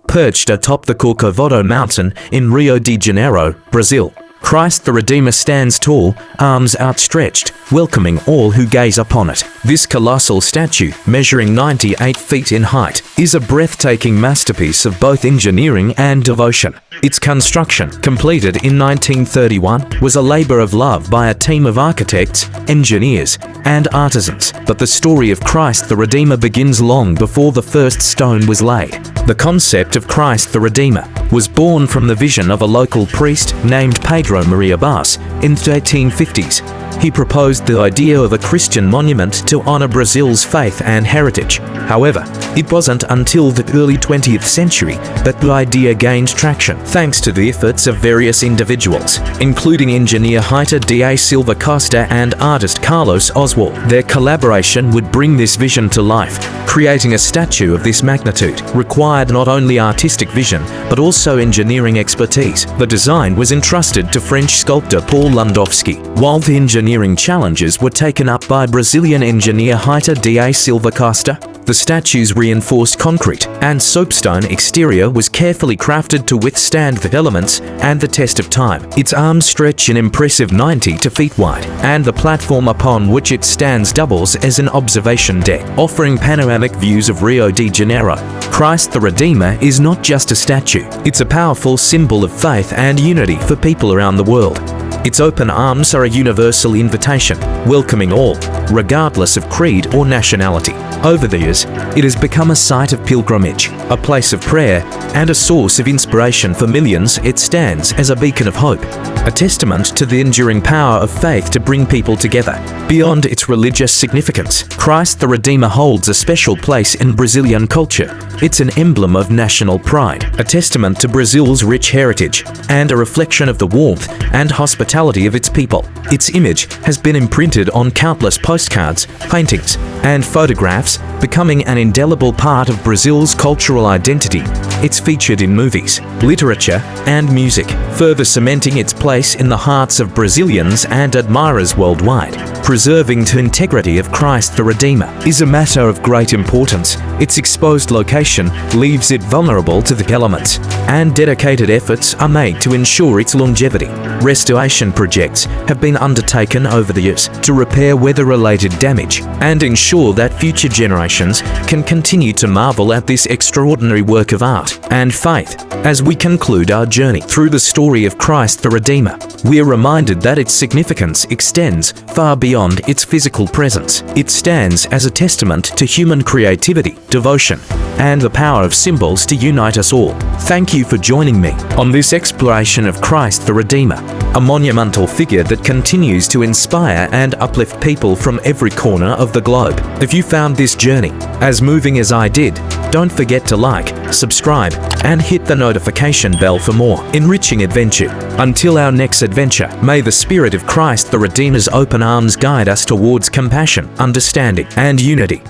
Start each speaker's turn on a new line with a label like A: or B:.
A: Perched atop the Corcovado mountain in Rio de Janeiro, Brazil, Christ the Redeemer stands tall, arms outstretched, welcoming all who gaze upon it. This colossal statue, measuring 98 feet in height, is a breathtaking masterpiece of both engineering and devotion. Its construction, completed in 1931, was a labor of love by a team of architects, engineers, and artisans. But the story of Christ the Redeemer begins long before the first stone was laid. The concept of Christ the Redeemer was born from the vision of a local priest named Pedro Maria Bas in the 1850s. He proposed the idea of a Christian monument to honor Brazil's faith and heritage. However, it wasn't until the early 20th century that the idea gained traction, thanks to the efforts of various individuals, including engineer Heitor da Silva Costa and artist Carlos Oswald. Their collaboration would bring this vision to life. Creating a statue of this magnitude required not only artistic vision, but also engineering expertise. The design was entrusted to French sculptor Paul Landowski, while the engineering challenges were taken up by Brazilian engineer Heitor da Silva Costa. The statue's reinforced concrete and soapstone exterior was carefully crafted to withstand the elements and the test of time. Its arms stretch an impressive 90 feet wide, and the platform upon which it stands doubles as an observation deck, offering panoramic views of Rio de Janeiro. Christ the Redeemer is not just a statue, it's a powerful symbol of faith and unity for people around the world. Its open arms are a universal invitation, welcoming all, regardless of creed or nationality. Over the years, it has become a site of pilgrimage, a place of prayer, and a source of inspiration for millions. It stands as a beacon of hope, a testament to the enduring power of faith to bring people together. Beyond its religious significance, Christ the Redeemer holds a special place in Brazilian culture. It's an emblem of national pride, a testament to Brazil's rich heritage, and a reflection of the warmth and hospitality of its people. Its image has been imprinted on countless postcards, paintings, and photographs, becoming an indelible part of Brazil's cultural identity. It's featured in movies, literature, and music, further cementing its place in the hearts of Brazilians and admirers worldwide. Preserving the integrity of Christ the Redeemer is a matter of great importance. Its exposed location leaves it vulnerable to the elements, and dedicated efforts are made to ensure its longevity. Restoration projects have been undertaken over the years to repair weather-related damage and ensure that future generations can continue to marvel at this extraordinary work of art and faith. As we conclude our journey through the story of Christ the Redeemer, we are reminded that its significance extends far beyond its physical presence. It stands as a testament to human creativity, devotion, and the power of symbols to unite us all. Thank you for joining me on this exploration of Christ the Redeemer, a monumental figure that continues to inspire and uplift people from every corner of the globe. If you found this journey as moving as I did, don't forget to like, subscribe, and hit the notification bell for more enriching adventure. Until our next adventure, may the Spirit of Christ the Redeemer's open arms guide us towards compassion, understanding, and unity.